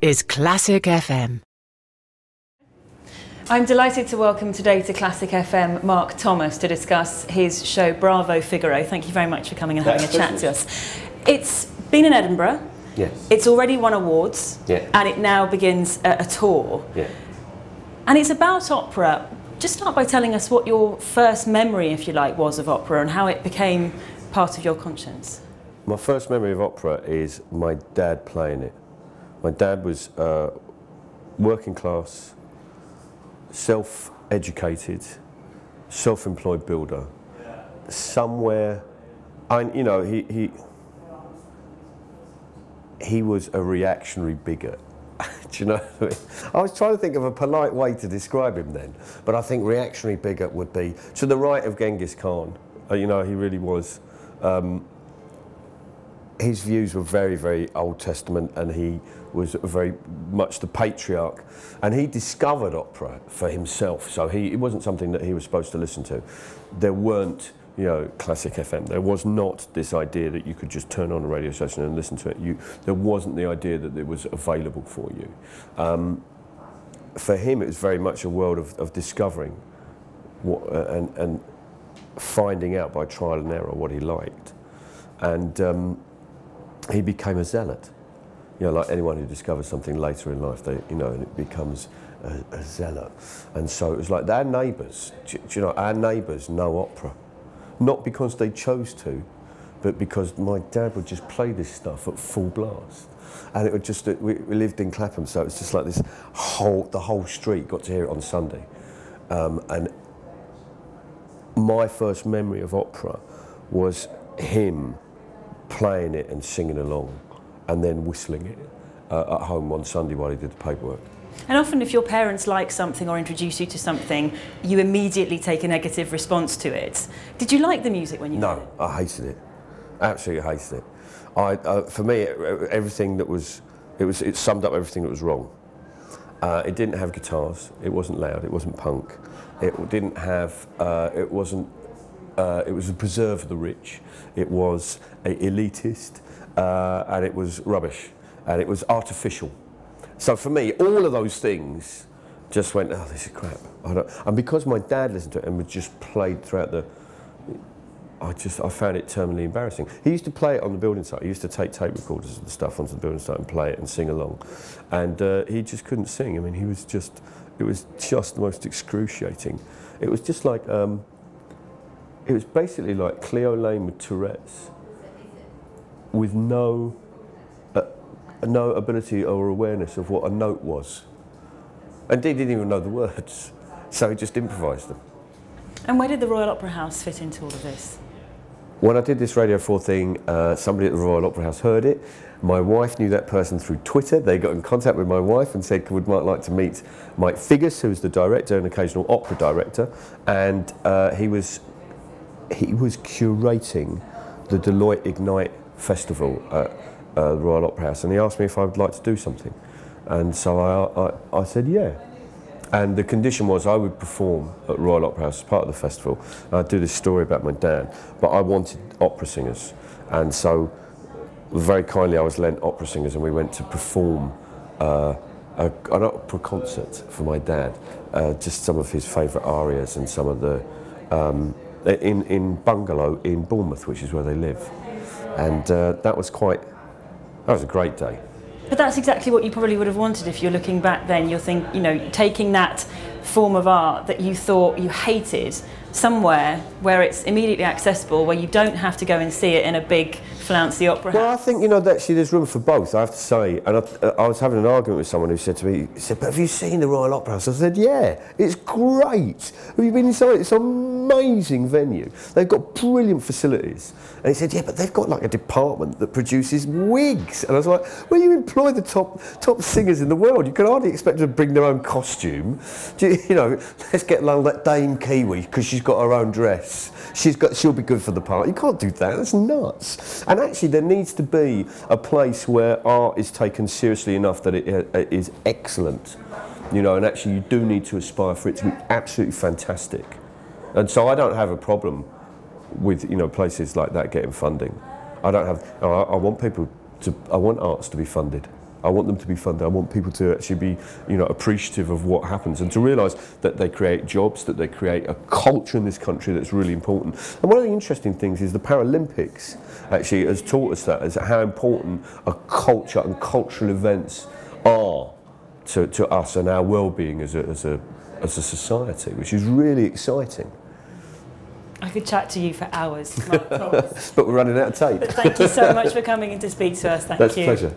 is Classic FM. I'm delighted to welcome today to Classic FM Mark Thomas to discuss his show Bravo Figaro. Thank you very much for coming and having a chat to us. It's been in Edinburgh. Yes. It's already won awards. Yeah. And it now begins a tour. Yeah. And it's about opera. Just start by telling us what your first memory, if you like, was of opera and how it became part of your conscience. My first memory of opera is my dad playing it. My dad was working class, self-educated, self-employed builder. Somewhere, you know, he was a reactionary bigot. Do you know what I mean? I was trying to think of a polite way to describe him then, but I think reactionary bigot would be to the right of Genghis Khan. You know, he really was. His views were very, very Old Testament, and he was very much the patriarch. And he discovered opera for himself, so it wasn't something that he was supposed to listen to. There weren't, you know, Classic FM. There was not this idea that you could just turn on a radio station and listen to it. There wasn't the idea that it was available for you. For him, it was very much a world of discovering what, and finding out by trial and error what he liked. And he became a zealot. You know, like anyone who discovers something later in life, you know, and it becomes a zealot. And so it was like our neighbours, you know, our neighbours know opera. Not because they chose to, but because my dad would just play this stuff at full blast. And it would just, we lived in Clapham, so it was just like the whole street got to hear it on Sunday. And my first memory of opera was him playing it and singing along, and then whistling it at home on Sunday while he did the paperwork. And often if your parents like something or introduce you to something, you immediately take a negative response to it. Did you like the music when you heard it? No, I hated it. Absolutely hated it. For me, everything that was, it summed up everything that was wrong. It didn't have guitars, it wasn't loud, it wasn't punk. It didn't have, it was a preserve for the rich. It was elitist, and it was rubbish, and it was artificial. So for me, all of those things just went, oh, this is crap. And because my dad listened to it and was just played throughout I found it terminally embarrassing. He used to play it on the building site. He used to take tape recorders and stuff onto the building site and play it and sing along. And he just couldn't sing. I mean, it was just the most excruciating. It was just like, it was basically like Cleo Lane with Tourette's, with no ability or awareness of what a note was. And he didn't even know the words, so he just improvised them. And where did the Royal Opera House fit into all of this? When I did this Radio 4 thing, somebody at the Royal Opera House heard it. My wife knew that person through Twitter. They got in contact with my wife and said, would Mark like to meet Mike Figgis, who's the director and occasional opera director, and he was curating the Deloitte Ignite Festival at the Royal Opera House, and he asked me if I would like to do something. And so I said yeah. And the condition was I would perform at Royal Opera House as part of the festival. And I'd do this story about my dad, but I wanted opera singers. And so very kindly I was lent opera singers, and we went to perform an opera concert for my dad, just some of his favourite arias and some of the, in Bungalow in Bournemouth, which is where they live. And that was a great day. But that's exactly what you probably would have wanted if you're looking back then. You're taking that form of art that you thought you hated somewhere where it's immediately accessible, where you don't have to go and see it in a big flouncy opera house. Well, I think, actually there's room for both, I have to say. And I was having an argument with someone who said to me, but have you seen the Royal Opera House? I said, yeah, it's great. Have you been inside? It's an amazing venue. They've got brilliant facilities. And he said, yeah, but they've got like a department that produces wigs. And I was like, well, you employ the top singers in the world. You can hardly expect them to bring their own costume. Let's get along that Dame Kiwi, because she's got her own dress. She'll be good for the part. You can't do that, that's nuts. And actually there needs to be a place where art is taken seriously enough that it is excellent. And actually you do need to aspire for it to be absolutely fantastic. And so I don't have a problem with places like that getting funding. I want arts to be funded. I want them to be funded. I want people to actually be, you know, appreciative of what happens, and to realise that they create jobs, that they create a culture in this country that's really important. And one of the interesting things is the Paralympics actually has taught us that, is how important a culture and cultural events are to us and our well-being as a society, which is really exciting. I could chat to you for hours, Mark, I promise. But we're running out of tape. But thank you so much for coming in to speak to us. Thank you. That's a pleasure.